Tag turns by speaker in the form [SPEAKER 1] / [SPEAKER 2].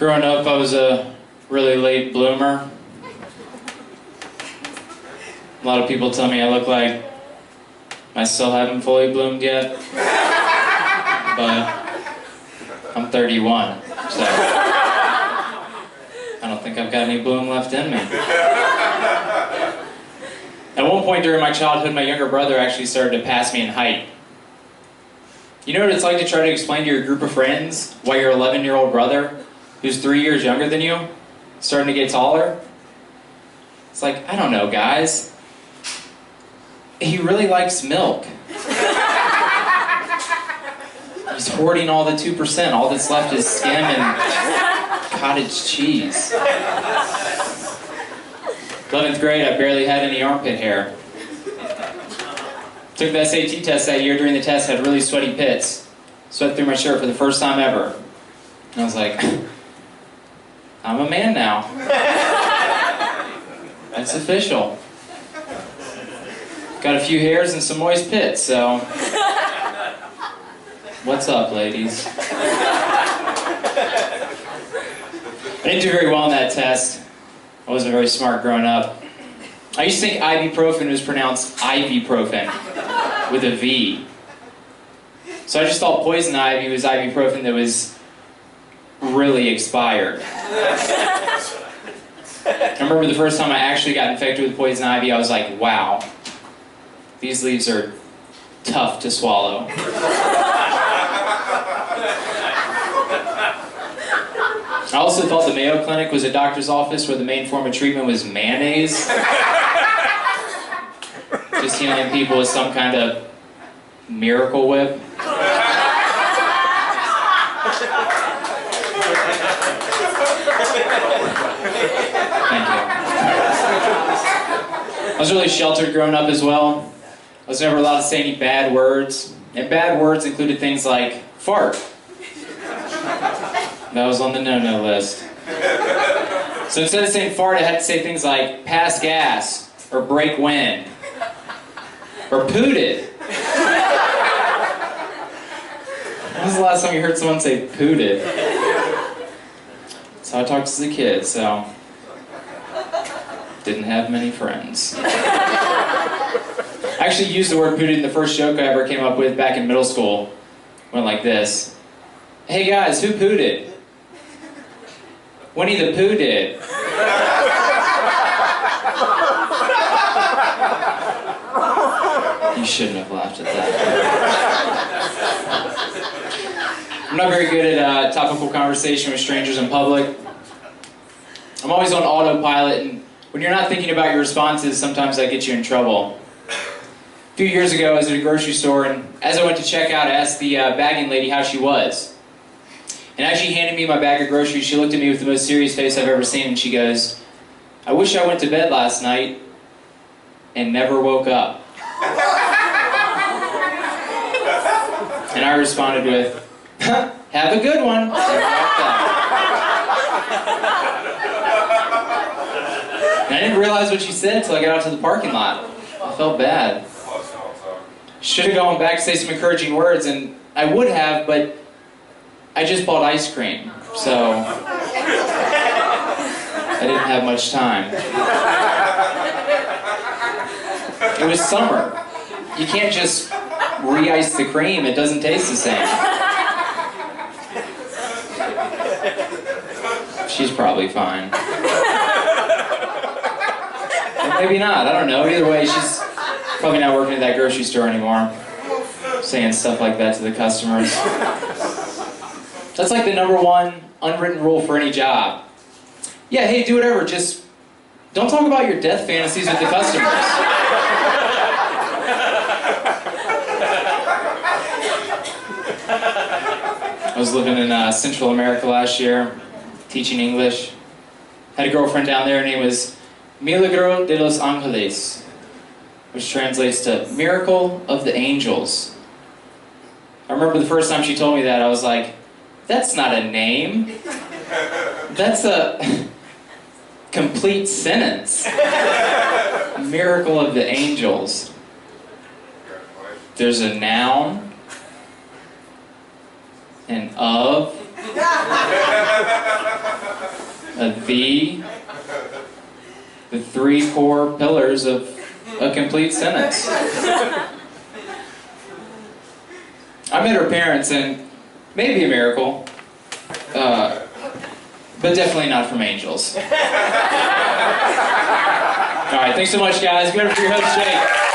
[SPEAKER 1] Growing up, I was a really late bloomer. A lot of people tell me I look like I still haven't fully bloomed yet, but I'm 31, so I don't think I've got any bloom left in me. At one point during my childhood, my younger brother actually started to pass me in height. You know what it's like to try to explain to your group of friends why your 11-year-old brother, who's 3 years younger than you, is starting to get taller? It's like, I don't know, guys. He really likes milk. He's hoarding all the 2%. All that's left is skim and cottage cheese. 11th grade, I barely had any armpit hair. Took the SAT test that year. During the test, had really sweaty pits. Sweat through my shirt for the first time ever. And I was like, I'm a man now. It's official. Got a few hairs and some moist pits, so... What's up, ladies? I didn't do very well on that test. I wasn't very smart growing up. I used to think ibuprofen was pronounced ibuprofen, with a V. So I just thought poison ivy was ibuprofen that was really expired. I remember the first time I actually got infected with poison ivy, I was like, wow, these leaves are tough to swallow. I also thought the Mayo Clinic was a doctor's office where the main form of treatment was mayonnaise. Just healing people with some kind of miracle whip. Thank you. I was really sheltered growing up as well. I was never allowed to say any bad words. And bad words included things like fart. That was on the no-no list. So instead of saying fart, I had to say things like pass gas, or break wind, or pooted. When was the last time you heard someone say pooted? That's how I talked as a kid, so... Didn't have many friends. I actually used the word pooted in the first joke I ever came up with back in middle school. Went like this. Hey guys, who pooted? Winnie the Pooh did. You shouldn't have laughed at that. I'm not very good at topical conversation with strangers in public. I'm always on autopilot, and when you're not thinking about your responses, sometimes that gets you in trouble. A few years ago, I was at a grocery store, and as I went to check out, I asked the bagging lady how she was. And as she handed me my bag of groceries, she looked at me with the most serious face I've ever seen, and she goes, I wish I went to bed last night and never woke up. And I responded with, have a good one. And I didn't realize what she said until I got out to the parking lot. I felt bad. Should have gone back to say some encouraging words, and I would have, but I just bought ice cream, so I didn't have much time. It was summer. You can't just re-ice the cream, it doesn't taste the same. She's probably fine. Or maybe not, I don't know. Either way, she's probably not working at that grocery store anymore. Saying stuff like that to the customers. That's like the #1 unwritten rule for any job. Yeah, hey, do whatever, just don't talk about your death fantasies with the customers. I was living in Central America last year, teaching English. Had a girlfriend down there, her name was Milagro de los Angeles, which translates to Miracle of the Angels. I remember the first time she told me that, I was like, that's not a name. That's a complete sentence. Miracle of the Angels. There's a noun, an of, The three core pillars of a complete sentence. I met her parents, and maybe a miracle, but definitely not from angels. All right, thanks so much, guys. Give it up for your host, Jake.